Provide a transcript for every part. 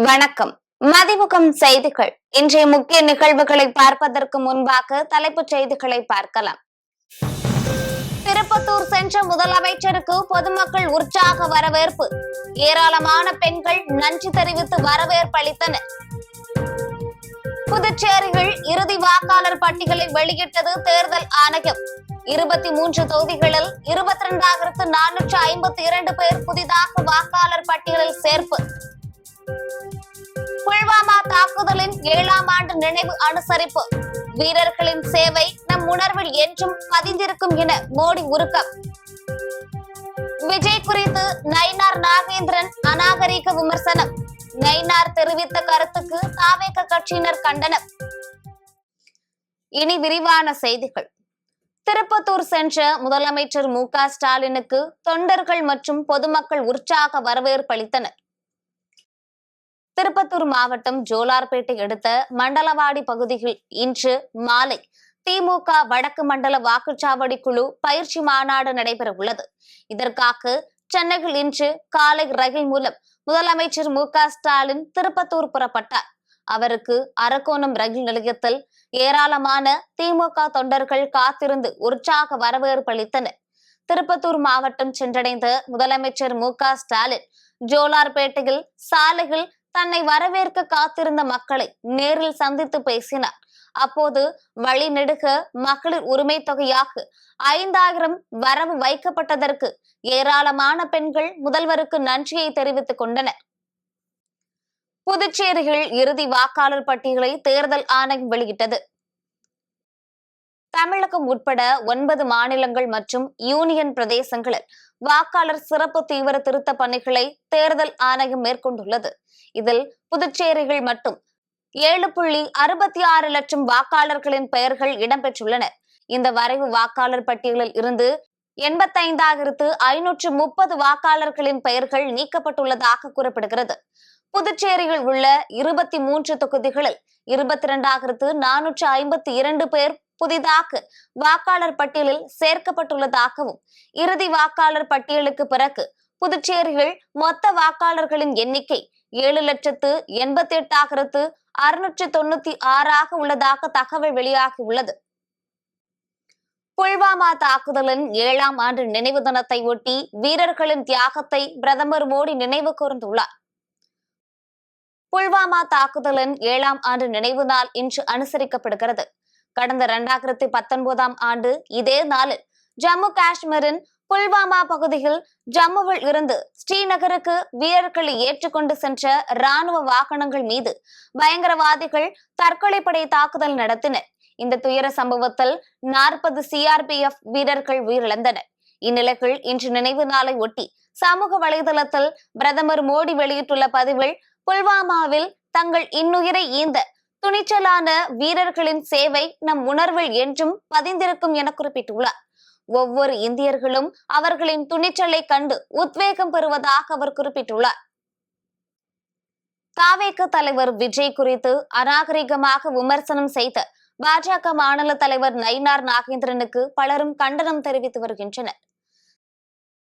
வணக்கம். மதிமுகம் செய்திகள். இன்றைய முக்கிய நிகழ்வுகளை பார்ப்பதற்கு முன்பாக தலைப்புச் செய்திகளை பார்க்கலாம். திருப்பத்தூர் சென்ற முதலமைச்சருக்கு பொதுமக்கள் உற்சாக வரவேற்பு. ஏராளமான பெண்கள் நன்றி தெரிவித்து வரவேற்பு அளித்தனர். புதுச்சேரியில் இறுதி வாக்காளர் பட்டியலை வெளியிட்டது தேர்தல் ஆணையம். 23 தொகுதிகளில் 22,452 பேர் புதிதாக வாக்காளர் பட்டியலில் சேர்ப்பு. புல்வாமா தாக்குதலின் 7ஆம் ஆண்டு நினைவு அனுசரிப்பு. வீரர்களின் சேவை நம் உணர்வில் என்றும் பதிந்திருக்கும் என மோடி உருக்கம். விஜய் குறித்து நயினார் நாகேந்திரன் அநாகரிக விமர்சனம். நயினார் தெரிவித்த கருத்துக்கு தாவேக கட்சியினர் கண்டனம். இனி விரிவான செய்திகள். திருப்பத்தூர் சென்ற முதலமைச்சர் மு.க. ஸ்டாலினுக்கு தொண்டர்கள் மற்றும் பொதுமக்கள் உற்சாக வரவேற்பு அளித்தனர். திருப்பத்தூர் மாவட்டம் ஜோலார்பேட்டை அடுத்த மண்டலவாடி பகுதியில் இன்று மாலை திமுக வடக்கு மண்டல வாக்குச்சாவடி குழு பயிற்சி மாநாடு நடைபெற உள்ளது. இதற்காக சென்னையில் இன்று காலை ரயில் மூலம் முதலமைச்சர் மு.க. ஸ்டாலின் திருப்பத்தூர் புறப்பட்டார். அவருக்கு அரக்கோணம் ரயில் நிலையத்தில் ஏராளமான திமுக தொண்டர்கள் காத்திருந்து உற்சாக வரவேற்பு அளித்தனர். திருப்பத்தூர் மாவட்டம் சென்றடைந்த முதலமைச்சர் மு.க. ஸ்டாலின் ஜோலார்பேட்டையில் சாலையில் தன்னை வரவேற்க காத்திருந்த மக்களை நேரில் சந்தித்து பேசினார். அப்போது வழிநெடுக மகளிர் உரிமை தொகையாக 5,000 வரவு வைக்கப்பட்டதற்கு ஏராளமான பெண்கள் முதல்வருக்கு நன்றியை தெரிவித்துக் கொண்டனர். புதுச்சேரியில் இறுதி வாக்காளர் பட்டியலை தேர்தல் ஆணையம் வெளியிட்டது. தமிழகம் உட்பட 9 மாநிலங்கள் மற்றும் யூனியன் பிரதேசங்களில் வாக்காளர் சிறப்பு தீவிர திருத்த பணிகளை தேர்தல் ஆணையம் மேற்கொண்டுள்ளது. இதில் புதுச்சேரியில் மட்டும் 7.66 லட்சம் வாக்காளர்களின் பெயர்கள் இடம்பெற்றுள்ளனர். இந்த வரைவு வாக்காளர் பட்டியலில் இருந்து 85,530 வாக்காளர்களின் பெயர்கள் நீக்கப்பட்டுள்ளதாக கூறப்படுகிறது. புதுச்சேரியில் உள்ள 23 தொகுதிகளில் 22,452 பேர் புதிதாக வாக்காளர் பட்டியலில் சேர்க்கப்பட்டுள்ளதாகவும், இறுதி வாக்காளர் பட்டியலுக்கு பிறகு புதுச்சேரியில் மொத்த வாக்காளர்களின் எண்ணிக்கை 7,88,696 உள்ளதாக தகவல் வெளியாகியுள்ளது. புல்வாமா தாக்குதலின் 7ஆம் ஆண்டு நினைவு தினத்தை ஒட்டி வீரர்களின் தியாகத்தை பிரதமர் மோடி நினைவு கூர்ந்துள்ளார். புல்வாமா தாக்குதலின் 7ஆம் ஆண்டு நினைவு நாள் இன்று அனுசரிக்கப்படுகிறது. கடந்த 2019ஆம் ஆண்டு இதே நாளில் ஜம்மு காஷ்மீரின் புல்வாமா பகுதியில் ஜம்முவில் இருந்து ஸ்ரீநகருக்கு வீரர்களை ஏற்றுக்கொண்டு சென்ற ராணுவ வாகனங்கள் மீது பயங்கரவாதிகள் தற்கொலைப்படை தாக்குதல் நடத்தினர். இந்த துயர சம்பவத்தில் 40 CRPF வீரர்கள் உயிரிழந்தனர். இந்நிலையில் இன்று நினைவு நாளை ஒட்டி சமூக வலைதளத்தில் பிரதமர் மோடி வெளியிட்டுள்ள பதிவில் புல்வாமாவில் தங்கள் இன்னுயிரை ஈந்த துணிச்சலான வீரர்களின் சேவை நம் உணர்வில் என்றும் பதிந்திருக்கும் என குறிப்பிட்டுள்ளார். ஒவ்வொரு இந்தியர்களும் அவர்களின் துணிச்சலை கண்டு உத்வேகம் பெறுவதாக அவர் குறிப்பிட்டுள்ளார். தாவேக தலைவர் விஜய் குறித்து அநாகரிகமாக விமர்சனம் செய்த பாஜக மாநில தலைவர் நயினார் நாகேந்திரனுக்கு பலரும் கண்டனம் தெரிவித்து வருகின்றனர்.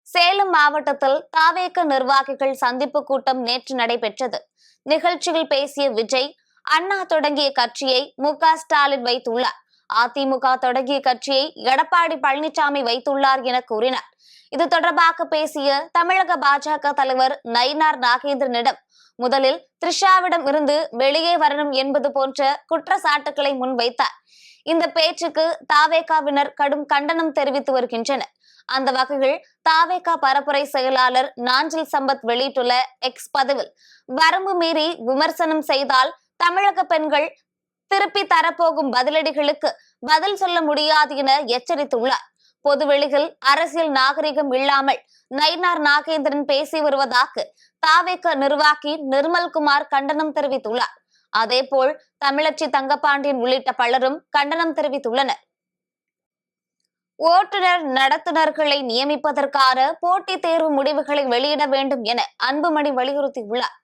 சேலம் மாவட்டத்தில் தாவேக நிர்வாகிகள் சந்திப்பு கூட்டம் நேற்று நடைபெற்றது. நிகழ்ச்சியில் பேசிய விஜய், அண்ணா தொடங்கிய கட்சியை மு.க. ஸ்டாலின் வைத்துள்ளார், அதிமுக தொடங்கிய கட்சியை எடப்பாடி பழனிசாமி வைத்துள்ளார் என கூறினார். இது தொடர்பாக பேசிய தமிழக பாஜக தலைவர் நயினார் நாகேந்திரனிடம் முதலில் த்ரிஷாவிடம் இருந்து வெளியே வரணும் என்பது போன்ற குற்றச்சாட்டுகளை முன்வைத்தார். இந்த பேச்சுக்கு தாவேகாவினர் கடும் கண்டனம் தெரிவித்து வருகின்றனர். அந்த வகையில் தாவேகா பரப்புரை செயலாளர் நாஞ்சில் சம்பத் வெளியிட்டுள்ள எக்ஸ் பதிவில், வரம்பு மீறி விமர்சனம் செய்தால் தமிழக பெண்கள் திருப்பி தரப்போகும் பதிலடிகளுக்கு பதில் சொல்ல முடியாது என எச்சரித்துள்ளார். பொதுவெளியில் அரசியல் நாகரிகம் இல்லாமல் நயினார் நாகேந்திரன் பேசி வருவதாக தாவேக நிர்வாகி நிர்மல்குமார் கண்டனம் தெரிவித்துள்ளார். அதேபோல் தமிழச்சி தங்கபாண்டியன் உள்ளிட்ட பலரும் கண்டனம் தெரிவித்துள்ளனர். ஓட்டுநர் நடத்துனர்களை நியமிப்பதற்கான போட்டித் தேர்வு முடிவுகளை வெளியிட வேண்டும் என அன்புமணி வலியுறுத்தியுள்ளார்.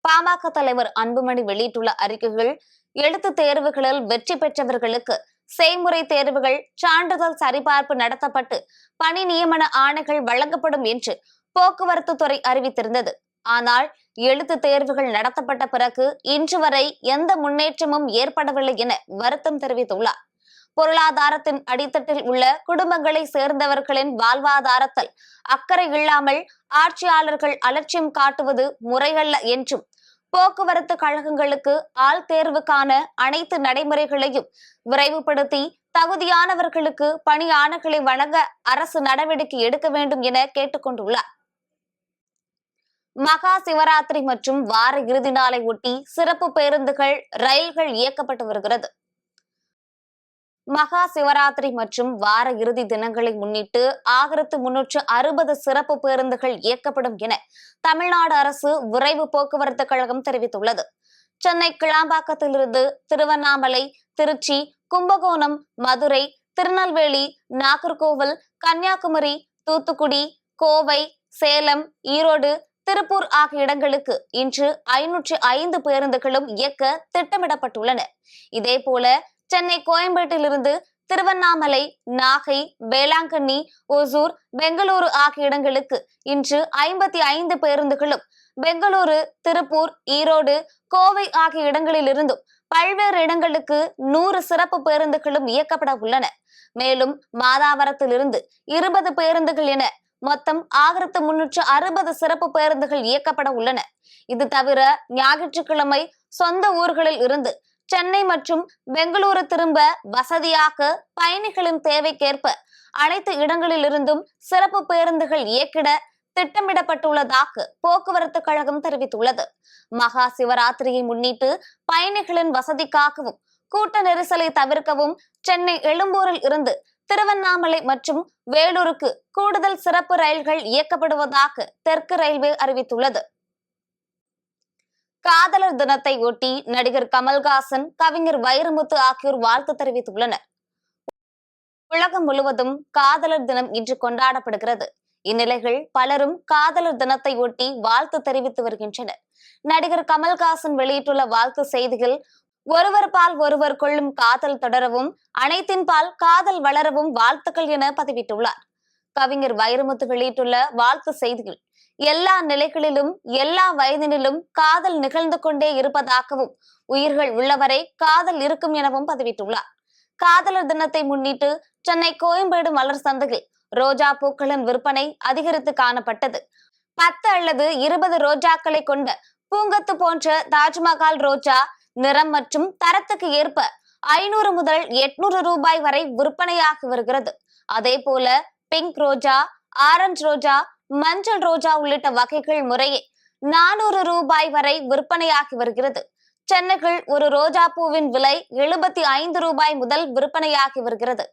பாமக தலைவர் அன்புமணி வெளியிட்டுள்ள அறிக்கைகள், எழுத்து தேர்வுகளில் வெற்றி பெற்றவர்களுக்கு செய்முறை தேர்வுகள் சான்றிதழ் சரிபார்ப்பு நடத்தப்பட்டு பணி நியமன ஆணைகள் வழங்கப்படும் என்று போக்குவரத்து துறை அறிவித்திருந்தது. ஆனால் எழுத்து தேர்வுகள் நடத்தப்பட்ட பிறகு இன்று வரை எந்த முன்னேற்றமும் ஏற்படவில்லை என வருத்தம் தெரிவித்துள்ளார். பொருளாதாரத்தின் அடித்தட்டில் உள்ள குடும்பங்களை சேர்ந்தவர்களின் வாழ்வாதாரத்தில் அக்கறை இல்லாமல் ஆட்சியாளர்கள் அலட்சியம் காட்டுவது முறையல்ல என்றும், போக்குவரத்து கழகங்களுக்கு ஆள் தேர்வுக்கான அனைத்து நடைமுறைகளையும் விரைவுபடுத்தி தகுதியானவர்களுக்கு பணி ஆணைகளை வழங்க அரசு நடவடிக்கை எடுக்க வேண்டும் என கேட்டுக் கொண்டுள்ளார். மகா சிவராத்திரி மற்றும் வார இறுதி நாளை ஒட்டி சிறப்பு பேருந்துகள், ரயில்கள் இயக்கப்பட்டு வருகிறது. மகா சிவராத்திரி மற்றும் வார இறுதி தினங்களை முன்னிட்டு 1360 சிறப்பு பேருந்துகள் இயக்கப்படும் என தமிழ்நாடு அரசு விரைவு போக்குவரத்து கழகம் தெரிவித்துள்ளது. சென்னை கிளாம்பாக்கத்திலிருந்து திருவண்ணாமலை, திருச்சி, கும்பகோணம், மதுரை, திருநெல்வேலி, நாகர்கோவில், கன்னியாகுமரி, தூத்துக்குடி, கோவை, சேலம், ஈரோடு, திருப்பூர் ஆகிய இடங்களுக்கு இன்று 505 பேருந்துகளும் இயக்க திட்டமிடப்பட்டுள்ளன. இதேபோல சென்னை கோயம்பேட்டிலிருந்து திருவண்ணாமலை, நாகை, வேளாங்கண்ணி, ஒசூர், பெங்களூரு ஆகிய இடங்களுக்கு இன்று 55 பேருந்துகளும், பெங்களூரு, திருப்பூர், ஈரோடு, கோவை ஆகிய இடங்களிலிருந்தும் பல்வேறு இடங்களுக்கு 100 சிறப்பு பேருந்துகளும் இயக்கப்பட உள்ளன. மேலும் மாதாவரத்திலிருந்து 20 பேருந்துகள் என மொத்தம் 1360 சிறப்பு பேருந்துகள் இயக்கப்பட உள்ளன. இது தவிர ஞாயிற்றுக்கிழமை சொந்த ஊர்களில் இருந்து சென்னை மற்றும் பெங்களூரு திரும்ப வசதியாக பயணிகளின் தேவைக்கேற்ப அனைத்து இடங்களிலிருந்தும் சிறப்பு பேருந்துகள் இயக்கிட திட்டமிடப்பட்டுள்ளதாக போக்குவரத்து கழகம் தெரிவித்துள்ளது. மகா சிவராத்திரியை முன்னிட்டு பயணிகளின் வசதிக்காகவும் கூட்ட நெரிசலை தவிர்க்கவும் சென்னை எழும்பூரில் இருந்து திருவண்ணாமலை மற்றும் வேலூருக்கு கூடுதல் சிறப்பு ரயில்கள் இயக்கப்படுவதாக தெற்கு ரயில்வே அறிவித்துள்ளது. காதலர் தினத்தை ஒட்டி நடிகர் கமல்ஹாசன், கவிஞர் வைரமுத்து ஆகியோர் வாழ்த்து தெரிவித்துள்ளனர். உலகம் முழுவதும் காதலர் தினம் இன்று கொண்டாடப்படுகிறது. இந்நிலையில் பலரும் காதலர் தினத்தை ஒட்டி வாழ்த்து தெரிவித்து வருகின்றனர். நடிகர் கமல்ஹாசன் வெளியிட்டுள்ள வாழ்த்து செய்தியில், ஒருவர் பால் ஒருவர் கொள்ளும் காதல் தொடரவும், அனைத்தின் பால் காதல் வளரவும் வாழ்த்துக்கள் என பதிவிட்டுள்ளார். கவிஞர் வைரமுத்து வெளியிட்டுள்ள வாழ்த்து செய்தியில், எல்லா நிலைகளிலும் எல்லா வயதினிலும் காதல் நிகழ்ந்து கொண்டே இருப்பதாகவும், உயிர்கள் உள்ளவரை காதல் இருக்கும் எனவும் பதிவிட்டுள்ளார். காதலர் தினத்தை முன்னிட்டு சென்னை கோயம்பேடு மலர் சந்தையில் ரோஜா பூக்களின் விற்பனை அதிகரித்து காணப்பட்டது. 10 அல்லது 20 ரோஜாக்களை கொண்ட பூங்கத்து போன்ற தாஜ்மஹால் ரோஜா நிறம் மற்றும் தரத்துக்கு ஏற்ப 500 முதல் 800 ரூபாய் வரை விற்பனையாகி வருகிறது. அதே போல பிங்க் ரோஜா, ஆரஞ்சு ரோஜா, மஞ்சள் ரோஜா உள்ளிட்ட வகைகள் முறையே 400 ரூபாய் வரை விற்பனையாகி வருகிறது. சென்னையில் ஒரு ரோஜா பூவின் விலை 75 ரூபாய் முதல் விற்பனையாகி வருகிறது.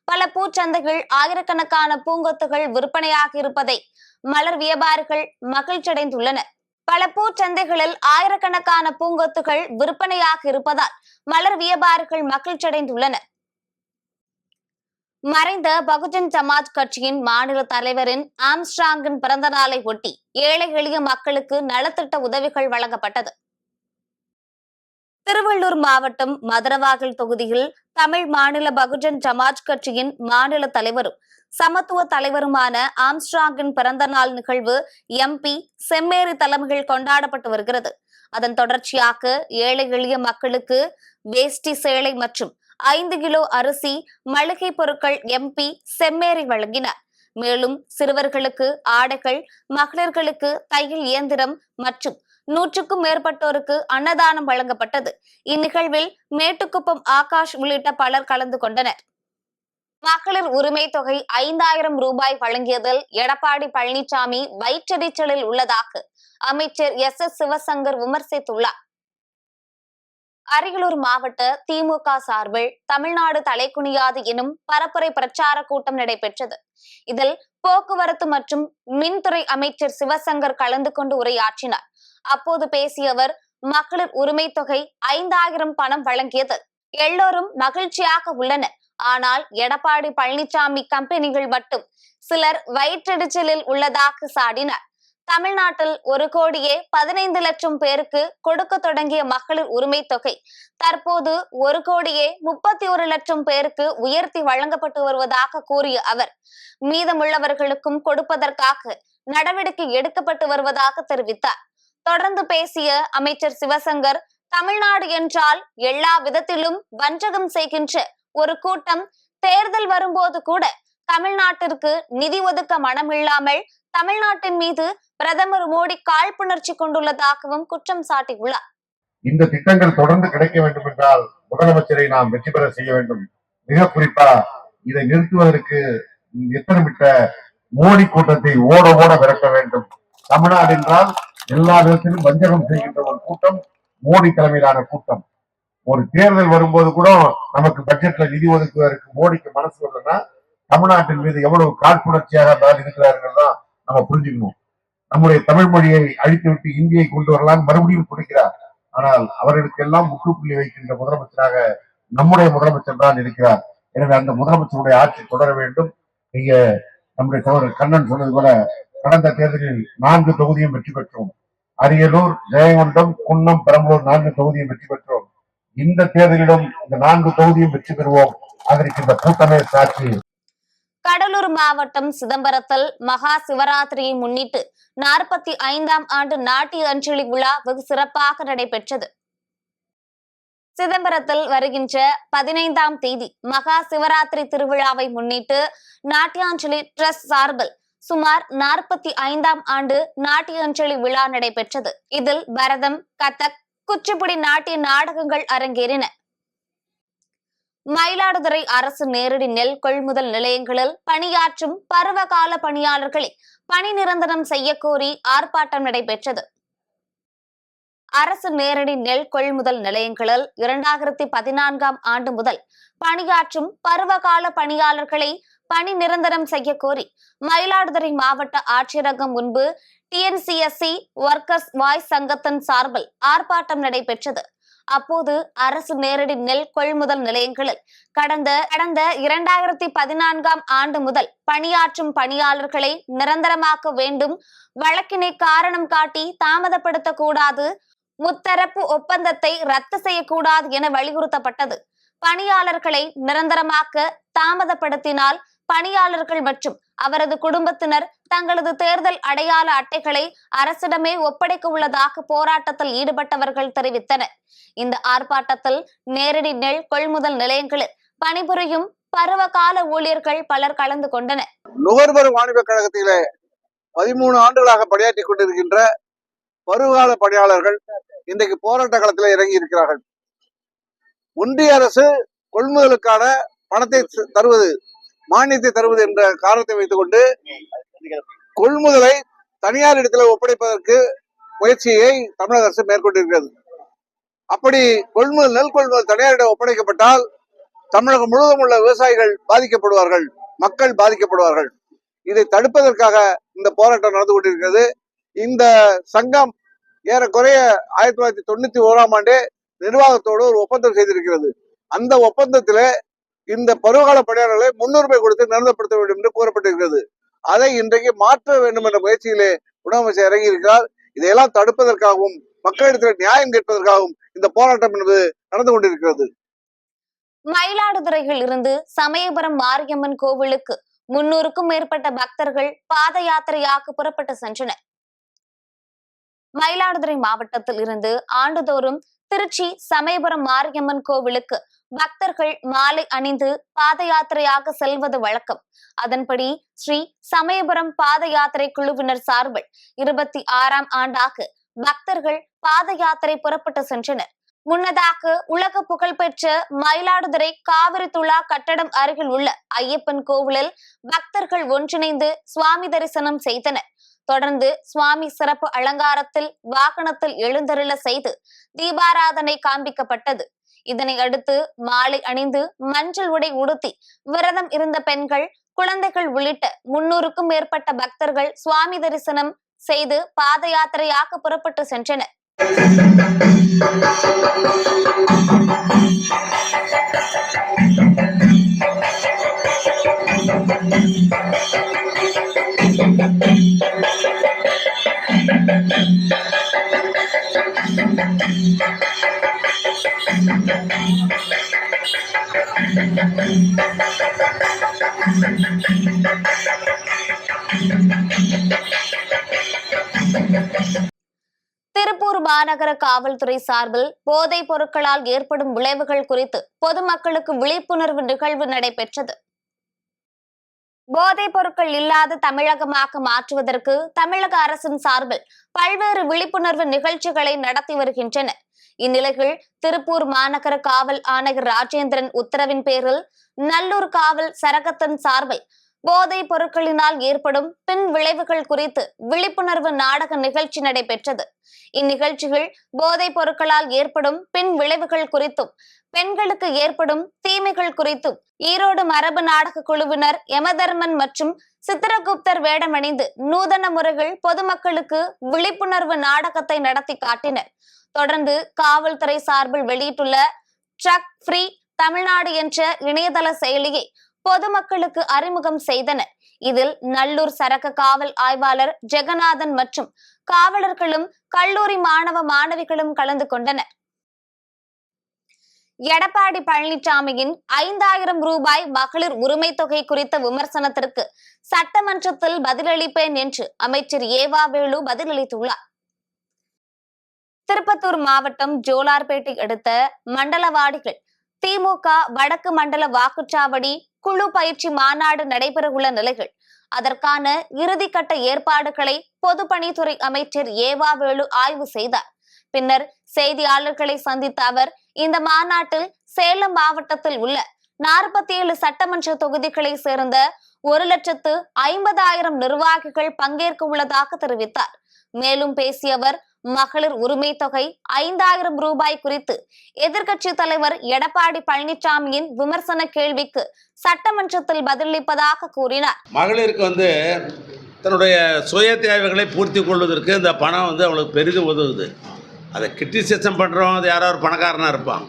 பல பூச்சந்தைகள் ஆயிரக்கணக்கான பூங்கொத்துகள் விற்பனையாகி இருப்பதை மலர் வியாபாரிகள் மகிழ்ச்சியடைந்துள்ளனர். பல பூச்சந்தைகளில் ஆயிரக்கணக்கான பூங்கொத்துகள் விற்பனையாகி இருப்பதால் மலர் வியாபாரிகள் மகிழ்ச்சியடைந்துள்ளனர். மறைந்த பகுஜன் சமாஜ் கட்சியின் மாநில தலைவரின் ஆம்ஸ்ட்ராங்கின் பிறந்த நாளை ஒட்டி ஏழை எளிய மக்களுக்கு நலத்திட்ட உதவிகள் வழங்கப்பட்டது. திருவள்ளூர் மாவட்டம் மதுரவாகல் தொகுதியில் தமிழ் மாநில பகுஜன் சமாஜ் கட்சியின் மாநில தலைவரும் சமத்துவ தலைவருமான ஆம்ஸ்ட்ராங்கின் பிறந்த நாள் நிகழ்வு MP செம்மேரி தலைமையில் கொண்டாடப்பட்டு வருகிறது. அதன் தொடர்ச்சியாக ஏழை எளிய மக்களுக்கு வேஷ்டி, சேலை மற்றும் 5 கிலோ அரிசி, மளிகை பொருட்கள் MP செம்மேரி வழங்கினார். மேலும் சிறுவர்களுக்கு ஆடைகள், மகளிர்களுக்கு தையல் இயந்திரம் மற்றும் 100க்கும் மேற்பட்டோருக்கு அன்னதானம் வழங்கப்பட்டது. இந்நிகழ்வில் மேட்டுக்குப்பம் ஆகாஷ் உள்ளிட்ட பலர் கலந்து கொண்டனர். மகளிர் உரிமை தொகை 5000 ரூபாய் வழங்கியதில் எடப்பாடி பழனிசாமி வயிற்றெரிச்சலில் உள்ளதாக அமைச்சர் SS சிவசங்கர் விமர்சித்துள்ளார். அரியலூர் மாவட்ட திமுக சார்பில் தமிழ்நாடு தலைக்குனியாது எனும் பரப்புரை பிரச்சார கூட்டம் நடைபெற்றது. இதில் போக்குவரத்து மற்றும் மின்துறை அமைச்சர் சிவசங்கர் கலந்து கொண்டு உரையாற்றினார். அப்போது பேசிய அவர், மகளிர் உரிமை தொகை 5000 பணம் வழங்கியது எல்லோரும் மகிழ்ச்சியாக உள்ளனர். ஆனால் எடப்பாடி பழனிசாமி கம்பெனிகள் மட்டும் சிலர் வயிற்றெரிச்சலில் உள்ளதாக சாடினார். தமிழ்நாட்டில் 1,15 லட்சம் பேருக்கு கொடுக்க தொடங்கிய மகளிர் உரிமை தொகை தற்போது 1,31 லட்சம் பேருக்கு உயர்த்தி வழங்கப்பட்டு வருவதாக கூறிய அவர், மீதமுள்ளவர்களுக்கும் கொடுப்பதற்காக நடவடிக்கை எடுக்கப்பட்டு வருவதாக தெரிவித்தார். தொடர்ந்து பேசிய அமைச்சர் சிவசங்கர், தமிழ்நாடு என்றால் எல்லா விதத்திலும் வஞ்சகம் செய்கின்ற ஒரு கூட்டம் தேர்தல் வரும்போது கூட தமிழ்நாட்டிற்கு நிதி ஒதுக்க மனமில்லாமல் தமிழ்நாட்டின் மீது பிரதமர் மோடி காழ்ப்புணர்ச்சி கொண்டுள்ளதாகவும் குற்றம் சாட்டியுள்ளார். இந்த திட்டங்கள் தொடர்ந்து கிடைக்க வேண்டும் என்றால் முதலமைச்சரை நாம் வெற்றி பெற செய்ய வேண்டும். மிக குறிப்பா இதை நிறுத்துவதற்கு எத்தனமிட்ட மோடி கூட்டத்தை ஓட ஓட விரட்ட வேண்டும். தமிழ்நாடு என்றால் எல்லா விதத்திலும் வஞ்சகம் செய்கின்ற ஒரு கூட்டம் மோடி தலைமையிலான கூட்டம். ஒரு தேர்தல் வரும்போது கூட நமக்கு பட்ஜெட்ல நிதி ஒதுக்குவதற்கு மோடிக்கு மனசு வரலன்னா தமிழ்நாட்டின் மீது எவ்வளவு காழ்ப்புணர்ச்சியாக இருக்கிறார்கள் தான் நம்ம புரிஞ்சுக்கணும். நம்முடைய தமிழ் மொழியை அழித்துவிட்டு இந்தியை கொண்டு வரலாம் மறுபடியும் கொடுக்கிறார். ஆனால் அவர்களுக்கெல்லாம் முற்றுப்புள்ளி வைக்கின்ற முதலமைச்சராக நம்முடைய முதலமைச்சர் தான் இருக்கிறார். எனவே அந்த முதலமைச்சருடைய ஆட்சி தொடர வேண்டும். நீங்க நம்முடைய சகோதரர் கண்ணன் சொன்னது போல கடந்த தேர்தலில் 4 தொகுதியும் வெற்றி பெற்றோம். அரியலூர், ஜெயங்கொண்டம், குன்னம், பெரம்பலூர் 4 தொகுதியும் வெற்றி பெற்றோம். இந்த தேர்தலிலும் இந்த 4 தொகுதியும் வெற்றி பெறுவோம். அதற்கு இந்த கூட்டமே சாட்சி. கடலூர் மாவட்டம் சிதம்பரத்தில் மகா சிவராத்திரியை முன்னிட்டு 45ஆம் ஆண்டு நாட்டிய அஞ்சலி விழா வெகு சிறப்பாக நடைபெற்றது. சிதம்பரத்தில் வருகின்ற 15ஆம் தேதி மகா சிவராத்திரி திருவிழாவை முன்னிட்டு நாட்டியாஞ்சலி டிரஸ்ட் சார்பில் சுமார் 45ஆம் ஆண்டு நாட்டியாஞ்சலி விழா நடைபெற்றது. இதில் பரதம், கதக், குச்சிப்புடி நாட்டிய நாடகங்கள் அரங்கேறின. மயிலாடுதுறை அரசு நேரடி நெல் கொள்முதல் நிலையங்களில் பணியாற்றும் பருவகால பணியாளர்களை பணி நிரந்தரம் செய்ய கோரி ஆர்ப்பாட்டம் நடைபெற்றது. அரசு நேரடி நெல் கொள்முதல் நிலையங்களில் 2014ஆம் ஆண்டு முதல் பணியாற்றும் பருவகால பணியாளர்களை பணி நிரந்தரம் செய்ய கோரி மயிலாடுதுறை மாவட்ட ஆட்சியரகம் முன்பு டிஎன்சிஎஸ்சி ஒர்க்கர்ஸ் வாய்ஸ் சங்கத்தின் சார்பில் ஆர்ப்பாட்டம் நடைபெற்றது. அப்போது அரசு நேரடி நெல் கொள்முதல் நிலையங்களில் கடந்த 2014ஆம் ஆண்டு முதல் பணியாற்றும் பணியாளர்களை நிரந்தரமாக்க வேண்டும், வழக்கினை காரணம் காட்டி தாமதப்படுத்தக்கூடாது, முத்தரப்பு ஒப்பந்தத்தை ரத்து செய்யக்கூடாது என வலியுறுத்தப்பட்டது. பணியாளர்களை நிரந்தரமாக்க தாமதப்படுத்தினால் பணியாளர்கள் மற்றும் அவரது குடும்பத்தினர் தங்களது தேர்தல் அடையாள அட்டைகளை அரசிடமே ஒப்படைக்க உள்ளதாக போராட்டத்தில் ஈடுபட்டவர்கள் தெரிவித்தனர். இந்த ஆர்ப்பாட்டத்தில் நேரடி நெல் கொள்முதல் நிலையங்களில் பணிபுரியும் பருவகால ஊழியர்கள் பலர் கலந்து கொண்டனர். நுகர்வோர் வாணிப கழகத்திலே 13 ஆண்டுகளாக பணியாற்றிக் கொண்டிருக்கின்ற பருவகால பணியாளர்கள் இன்றைக்கு போராட்ட களத்தில் இறங்கி இருக்கிறார்கள். ஒன்றிய அரசு கொள்முதலுக்கான பணத்தை தருவது, மானியத்தை தருவது என்ற காரணத்தை வைத்துக் கொண்டு கொள்முதலை தனியார் இடத்துல ஒப்படைப்பதற்கு முயற்சியை தமிழக அரசு மேற்கொண்டிருக்கிறது. அப்படி நெல் கொள்முதல் தனியாரிடம் ஒப்படைக்கப்பட்டால் தமிழகம் முழுவதும் உள்ள விவசாயிகள் பாதிக்கப்படுவார்கள், மக்கள் பாதிக்கப்படுவார்கள். இதை தடுப்பதற்காக இந்த போராட்டம் நடந்து கொண்டிருக்கிறது. இந்த சங்கம் ஏறக்குறைய 1991ஆம் ஆண்டே நிர்வாகத்தோடு ஒரு ஒப்பந்தம் செய்திருக்கிறது. அந்த ஒப்பந்தத்திலே இந்த பருவகால பணியாளர்களை முன்னுரிமை கொடுத்து நிரந்தரப்படுத்த வேண்டும் என்று கூறப்பட்டிருக்கிறது. அதை இன்றைக்கு மாற்ற வேண்டும் என்ற முயற்சியிலே உணவமைச்சர் இறங்கி இருக்கிறார். இதையெல்லாம் தடுப்பதற்காகவும் மக்களிடத்தில் நியாயம் கேட்பதற்காகவும் இந்த போராட்டம் என்பது நடந்து கொண்டிருக்கிறது. மயிலாடுதுறையில் இருந்து சமயபுரம் மாரியம்மன் கோவிலுக்கு 300க்கும் மேற்பட்ட பக்தர்கள் பாத யாத்திரையாக புறப்பட்டு சென்றனர். மயிலாடுதுறை மாவட்டத்தில் இருந்து ஆண்டுதோறும் திருச்சி சமயபுரம் மாரியம்மன் கோவிலுக்கு பக்தர்கள் மாலை அணிந்து பாத யாத்திரையாக செல்வது வழக்கம். அதன்படி ஸ்ரீ சமயபுரம் பாத யாத்திரை குழுவினர் சார்பில் 26ஆம் ஆண்டாக பக்தர்கள் பாத யாத்திரை புறப்பட்டு சென்றனர். முன்னதாக உலக புகழ்பெற்ற மயிலாடுதுறை காவிரி துலா கட்டடம் அருகில் உள்ள ஐயப்பன் கோவிலில் பக்தர்கள் ஒன்றிணைந்து சுவாமி தரிசனம் செய்தனர். தொடர்ந்து சுவாமி சிறப்பு அலங்காரத்தில் வாகனத்தில் எழுந்தருள செய்து தீபாராதனை காண்பிக்கப்பட்டது. இதனை அடுத்து மாலை அணிந்து மஞ்சள் உடை உடுத்தி விரதம் இருந்த பெண்கள், குழந்தைகள் உள்ளிட்ட 300க்கும் மேற்பட்ட பக்தர்கள் சுவாமி தரிசனம் செய்து பாத யாத்திரையாக புறப்பட்டு சென்றனர். மாநகர காவல்துறை சார்பில் போதைப் பொருட்களால் ஏற்படும் விளைவுகள் குறித்து பொதுமக்களுக்கு விழிப்புணர்வு நிகழ்வு நடைபெற்றது. போதைப் பொருட்கள் இல்லாத தமிழகமாக மாற்றுவதற்கு தமிழக அரசின் சார்பில் பல்வேறு விழிப்புணர்வு நிகழ்ச்சிகளை நடத்தி வருகின்றனர். இந்நிலையில் திருப்பூர் மாநகர காவல் ஆணையர் ராஜேந்திரன் உத்தரவின் பேரில் நல்லூர் காவல் சரகத்தின் சார்பில் போதைப் பொருட்களினால் ஏற்படும் பின் விளைவுகள் குறித்து விழிப்புணர்வு நாடக நிகழ்ச்சி நடைபெற்றது. இந்நிகழ்ச்சியில் போதைப் பொருட்களால் ஏற்படும் பின் விளைவுகள் குறித்தும் பெண்களுக்கு ஏற்படும் தீமைகள் குறித்தும் ஈரோடு மரபு நாடக குழுவினர் யமதர்மன் மற்றும் சித்திரகுப்தர் வேடமணிந்து நூதன முறையில் பொதுமக்களுக்கு விழிப்புணர்வு நாடகத்தை நடத்தி காட்டினர். தொடர்ந்து காவல்துறை சார்பில் வெளியிட்டுள்ள ட்ரக் ஃப்ரீ தமிழ்நாடு என்ற இணையதள செயலியை பொதுமக்களுக்கு அறிமுகம் செய்தனர். இதில் நல்லூர் சரக காவல் ஆய்வாளர் ஜெகநாதன் மற்றும் காவலர்களும் கல்லூரி மாணவ மாணவிகளும் கலந்து கொண்டனர். எடப்பாடி பழனிசாமியின் 5000 ரூபாய் மகளிர் உரிமை தொகை குறித்த விமர்சனத்திற்கு சட்டமன்றத்தில் பதிலளிப்பேன் என்று அமைச்சர் ஏவாவேலு பதிலளித்துள்ளார். திருப்பத்தூர் மாவட்டம் ஜோலார்பேட்டை அடுத்த மண்டலவாடிகள் திமுக வடக்கு மண்டல வாக்குச்சாவடி குழு பயிற்சி மாநாடு நடைபெறவுள்ள நிலையில் அதற்கான இறுதிக்கட்ட ஏற்பாடுகளை பொதுப்பணித்துறை அமைச்சர் ஏவாவேலு ஆய்வு செய்தார். பின்னர் செய்தியாளர்களை சந்தித்த அவர் இந்த மாநாட்டில் சேலம் மாவட்டத்தில் உள்ள 47 சட்டமன்ற தொகுதிகளை சேர்ந்த 1,50,000 நிர்வாகிகள் பங்கேற்க உள்ளதாக தெரிவித்தார். மேலும் பேசிய அவர் மகளிர் உரிமை தொகை 5000 ரூபாய் குறித்து எதிர்க்கட்சி தலைவர் எடப்பாடி பழனிசாமியின் விமர்சன கேள்விக்கு சட்டமன்றத்தில் பதிலளிப்பதாக கூறினார். மகளிருக்கு தன்னுடைய சுய தேவைகளை பூர்த்தி கொள்வதற்கு இந்த பணம் அவங்களுக்கு பெரிதும் உதவுது. அதை கிரிட்டிசைசம் பண்ணுறவங்க அது யாரோ ஒரு பணக்காரனாக இருப்பான்.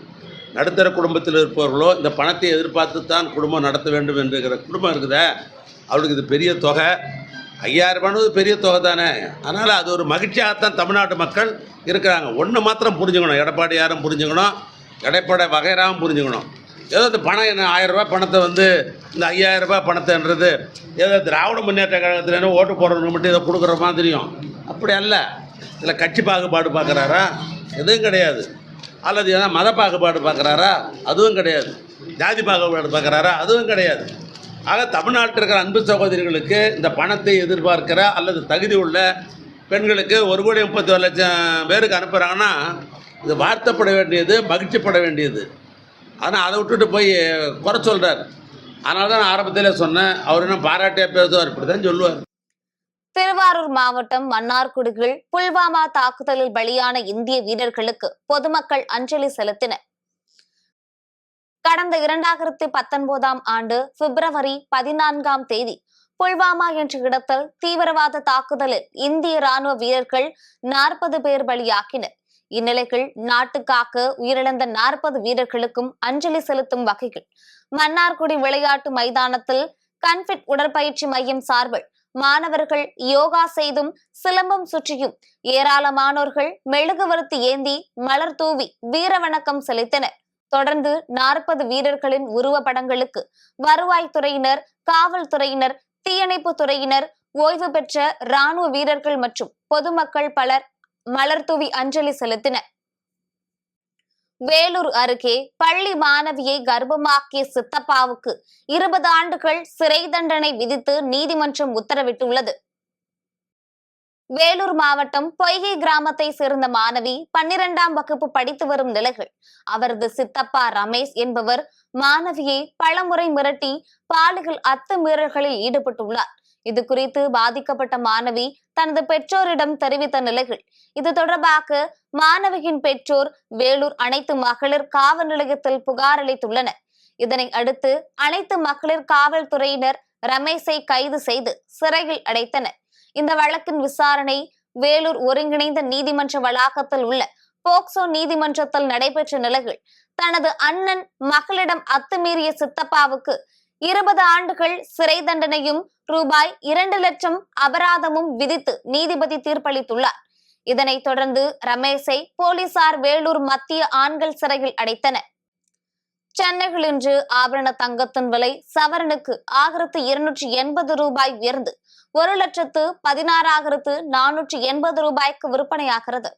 நடுத்தர குடும்பத்தில் இருப்பவர்களோ இந்த பணத்தை எதிர்பார்த்து தான் குடும்பம் நடத்த வேண்டும் என்கிற குடும்பம் இருக்குதே, அவளுக்கு இது பெரிய தொகை. 5000 ரூபாய் பெரிய தொகை தானே. அதனால் அது ஒரு மகிழ்ச்சியாகத்தான் தமிழ்நாட்டு மக்கள் இருக்கிறாங்க. ஒன்று மாத்திரம் புரிஞ்சுக்கணும், எடப்பாடி யாரும் புரிஞ்சுக்கணும், எடப்பாடி வகைராவும் புரிஞ்சுக்கணும். ஏதோ இந்த பணம் என்ன 1000 ரூபாய் பணத்தை இந்த 5000 ரூபாய் பணத்தைன்றது ஏதோ திராவிட முன்னேற்ற கழகத்தில் ஓட்டு போடுறவங்க மட்டும் இதை கொடுக்குற மாதிரியும் அப்படி அல்ல. இதில் கட்சி பாகுபாடு பார்க்குறாரா? எதுவும் கிடையாது. அல்லது ஏன்னா மத பாகுபாடு பார்க்குறாரா? அதுவும் கிடையாது. ஜாதி பாகுபாடு பார்க்குறாரா? அதுவும் கிடையாது. ஆக தமிழ்நாட்டில் இருக்கிற அன்பு சகோதரிகளுக்கு இந்த பணத்தை எதிர்பார்க்கிற அல்லது தகுதி உள்ள பெண்களுக்கு 1,31,00,000 பேருக்கு அனுப்புகிறாங்கன்னா இது வார்த்தைப்பட வேண்டியது, மகிழ்ச்சிப்பட வேண்டியது. ஆனால் அதை விட்டுட்டு போய் குறை சொல்கிறார். அதனால தான் நான் ஆரம்பத்திலே சொன்னேன், அவர் என்ன பாராட்டியா பேசுவார், இப்படி தான் சொல்லுவார். திருவாரூர் மாவட்டம் மன்னார்குடியில் புல்வாமா தாக்குதலில் பலியான இந்திய வீரர்களுக்கு பொதுமக்கள் அஞ்சலி செலுத்தினர். கடந்த 2019ஆம் ஆண்டு பிப்ரவரி 14ஆம் தேதி புல்வாமா என்ற இடத்தில் தீவிரவாத தாக்குதலில் இந்திய ராணுவ வீரர்கள் 40 பேர் பலியாக்கினர். இந்நிலையில் நாட்டுக்காக உயிரிழந்த 40 வீரர்களுக்கும் அஞ்சலி செலுத்தும் வகையில் மன்னார்குடி விளையாட்டு மைதானத்தில் கன்ஃபிட் உடற்பயிற்சி மையம் சார்பில் மாணவர்கள் யோகா செய்தும் சிலம்பம் சுற்றியும் ஏராளமானோர்கள் மெழுகுவர்த்தி ஏந்தி மலர் தூவி வீரவணக்கம் செலுத்தினர். தொடர்ந்து 40 வீரர்களின் உருவப்படங்களுக்கு வருவாய்த்துறையினர், காவல்துறையினர், தீயணைப்பு துறையினர், ஓய்வு பெற்ற ராணுவ வீரர்கள் மற்றும் பொதுமக்கள் பலர் மலர் தூவி அஞ்சலி செலுத்தினர். வேலூர் அருகே பள்ளி மாணவியை கர்ப்பமாக்கிய சித்தப்பாவுக்கு 20 ஆண்டுகள் சிறை தண்டனை விதித்து நீதிமன்றம் உத்தரவிட்டுள்ளது. வேலூர் மாவட்டம் பொய்கை கிராமத்தை சேர்ந்த மாணவி 12ஆம் வகுப்பு படித்து வரும் நிலையில் அவரது சித்தப்பா ரமேஷ் என்பவர் மாணவியை பலமுறை மிரட்டி பாலியல் அத்துமீறல்களில் ஈடுபட்டுள்ளார். இது குறித்து பாதிக்கப்பட்ட மாணவி தனது பெற்றோரிடம் தெரிவித்த நிலையில் இது தொடர்பாக மாணவியின் பெற்றோர் வேலூர் அனைத்து மகளிர் காவல் நிலையத்தில் புகார் அளித்துள்ளனர். இதனை அடுத்து அனைத்து மகளிர் காவல்துறையினர் ரமேஷை கைது செய்து சிறையில் அடைத்தனர். இந்த வழக்கின் விசாரணை வேலூர் ஒருங்கிணைந்த நீதிமன்ற வளாகத்தில் உள்ள போக்சோ நீதிமன்றத்தில் நடைபெற்ற நிலையில் தனது அண்ணன் மகளிடம் அத்துமீறிய சித்தப்பாவுக்கு 20 ஆண்டுகள் சிறை தண்டனையும் ரூபாய் 2 லட்சம் அபராதமும் விதித்து நீதிபதி தீர்ப்பளித்துள்ளார். இதனைத் தொடர்ந்து ரமேஷை போலீசார் வேலூர் மத்திய ஆண்கள் சிறையில் அடைத்தனர். சென்னையில் இன்று ஆபரண தங்கத்தின் விலை சவரனுக்கு 1280 ரூபாய் உயர்ந்து 1,16,480 ரூபாய்க்கு விற்பனையாகிறது.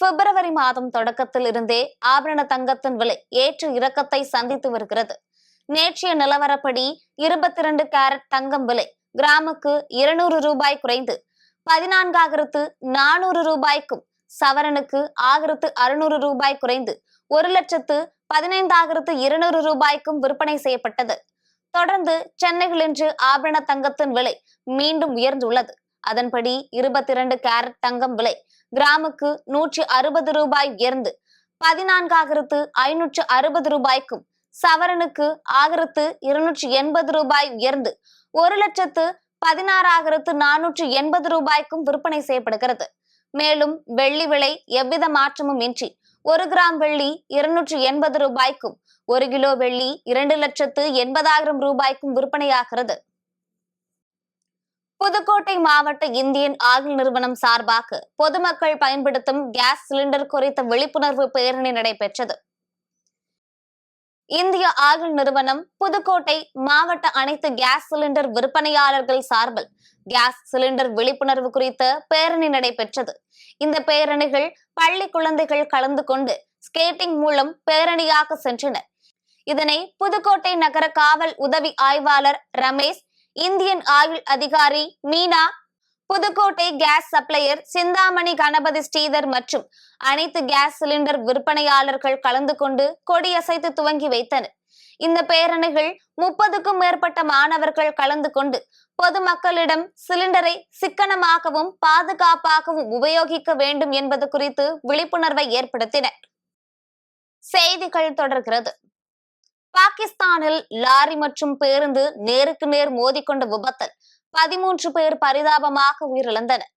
பிப்ரவரி மாதம் தொடக்கத்தில் இருந்தே ஆபரண தங்கத்தின் விலை ஏற்ற இறக்கத்தை சந்தித்து வருகிறது. நேற்றைய நிலவரப்படி 22 கேரட் தங்கம் விலை கிராமுக்கு 200 ரூபாய் குறைந்து 14,400 ரூபாய்க்கும், சவரனுக்கு 1,600 ரூபாய் குறைந்து 1,15,200 ரூபாய்க்கும் விற்பனை செய்யப்பட்டது. தொடர்ந்து சென்னையில் இன்று ஆபரண தங்கத்தின் விலை மீண்டும் உயர்ந்துள்ளது. அதன்படி 22 கேரட் தங்கம் விலை கிராமுக்கு 160 ரூபாய் உயர்ந்து 14,560 ரூபாய்க்கும், சவரனுக்கு 1,280 ரூபாய் உயர்ந்து 1,16,480 ரூபாய்க்கும் விற்பனை செய்யப்படுகிறது. மேலும் வெள்ளி விலை எவ்வித மாற்றமும் இன்றி 1 கிராம் வெள்ளி 280 ரூபாய்க்கும், 1 கிலோ வெள்ளி 2,80,000 ரூபாய்க்கும் விற்பனையாகிறது. புதுக்கோட்டை மாவட்ட இந்தியன் ஆயில் நிறுவனம் சார்பாக பொதுமக்கள் பயன்படுத்தும் கேஸ் சிலிண்டர் குறித்த விழிப்புணர்வு பேரணி நடைபெற்றது. இந்திய ஆயில் நிறுவனம் புதுக்கோட்டை மாவட்ட அனைத்து கேஸ் சிலிண்டர் விற்பனையாளர்கள் சார்பில் கேஸ் சிலிண்டர் விழிப்புணர்வு குறித்த பேரணி நடைபெற்றது. இந்த பேரணிகள் பள்ளி குழந்தைகள் கலந்து கொண்டு ஸ்கேட்டிங் மூலம் பேரணியாக சென்றனர். இதனை புதுக்கோட்டை நகர காவல் உதவி ஆய்வாளர் ரமேஷ், இந்தியன் ஆயில் அதிகாரி மீனா, புதுக்கோட்டை கேஸ் சப்ளையர் சிந்தாமணி கணபதி ஸ்ரீதர் மற்றும் அனைத்து கேஸ் சிலிண்டர் விற்பனையாளர்கள் கலந்து கொண்டு கொடியசைத்து துவங்கி வைத்தனர். இந்த பேரணிகள் 30க்கும் மேற்பட்ட மாணவர்கள் கலந்து கொண்டு பொதுமக்களிடம் சிலிண்டரை சிக்கனமாகவும் பாதுகாப்பாகவும் உபயோகிக்க வேண்டும் என்பது குறித்து விழிப்புணர்வை ஏற்படுத்தினர். செய்திகள் தொடர்கிறது. பாகிஸ்தானில் லாரி மற்றும் பேருந்து நேருக்கு நேர் மோதிக்கொண்ட விபத்தில் 13 பேர் பரிதாபமாக உயிரிழந்தனர்.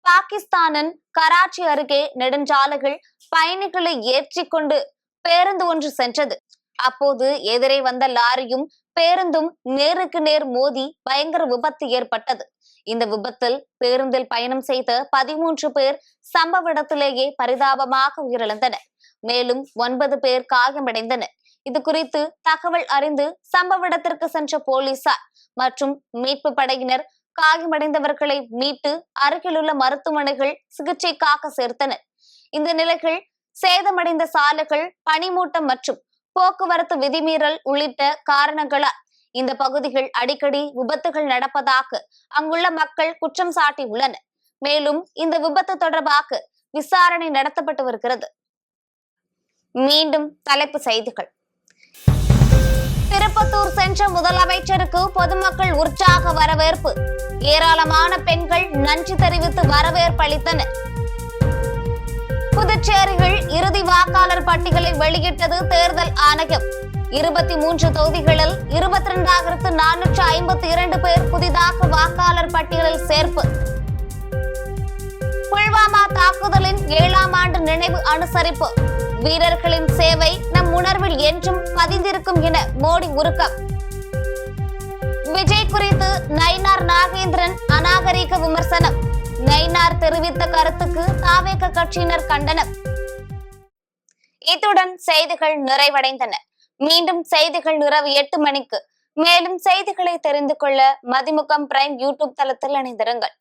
பாகிஸ்தானின் கராச்சி அருகே நெடுஞ்சாலைகள் பயணிகளை ஏற்றிக்கொண்டு பேருந்து ஒன்று சென்றது. அப்போது எதிரே வந்த லாரியும் பேருந்தும் நேருக்கு நேர் மோதி பயங்கர விபத்து ஏற்பட்டது. இந்த விபத்தில் பேருந்தில் பயணம் செய்த 13 பேர் சம்பவ இடத்திலேயே பரிதாபமாக உயிரிழந்தனர். மேலும் 9 பேர் காயமடைந்தனர். இது குறித்து தகவல் அறிந்து சம்பவ இடத்திற்கு சென்ற போலீசார் மற்றும் மீட்பு படையினர் காயமடைந்தவர்களை மீட்டு அருகிலுள்ள மருத்துவமனைகள் சிகிச்சைக்காக சேர்த்தனர். இந்த நிலையில் சேதமடைந்த சாலைகள், பனிமூட்டம் மற்றும் போக்குவரத்து விதிமீறல் உள்ளிட்ட காரணங்களால் இந்த பகுதிகள் அடிக்கடி விபத்துகள் நடப்பதாக அங்குள்ள மக்கள் குற்றம் சாட்டியுள்ளனர். மேலும் இந்த விபத்து தொடர்பாக விசாரணை நடத்தப்பட்டு வருகிறது. மீண்டும் தலைப்பு செய்திகள். திருப்பத்தூர் சென்ற முதலமைச்சருக்கு பொதுமக்கள் உற்சாக வரவேற்பு. ஏராளமான பெண்கள் நன்றி தெரிவித்து வரவேற்பு அளித்தனர். புதுச்சேரியில் இறுதி வாக்காளர் பட்டியலை வெளியிட்டது தேர்தல் ஆணையம். 23 தொகுதிகளில் 22,452 பேர் புதிதாக வாக்காளர் பட்டியலில் சேர்ப்பு. புல்வாமா தாக்குதலின் 7ஆம் ஆண்டு நினைவு அனுசரிப்பு. வீரர்களின் சேவை நம் உணர்வில் என்றும் பதிந்திருக்கும் என மோடி உருக்கம். விஜய் குறித்து நயினார் நாகேந்திரன் அநாகரிக விமர்சனம். நயினார் தெரிவித்த கருத்துக்கு தாவேக கட்சியினர் கண்டனம். இத்துடன் செய்திகள் நிறைவடைந்தன. மீண்டும் செய்திகள் இரவு 8 மணிக்கு. மேலும் செய்திகளை தெரிந்து கொள்ள மதிமுகம் பிரைம் யூடியூப் தளத்தில் இணைந்திருங்கள்.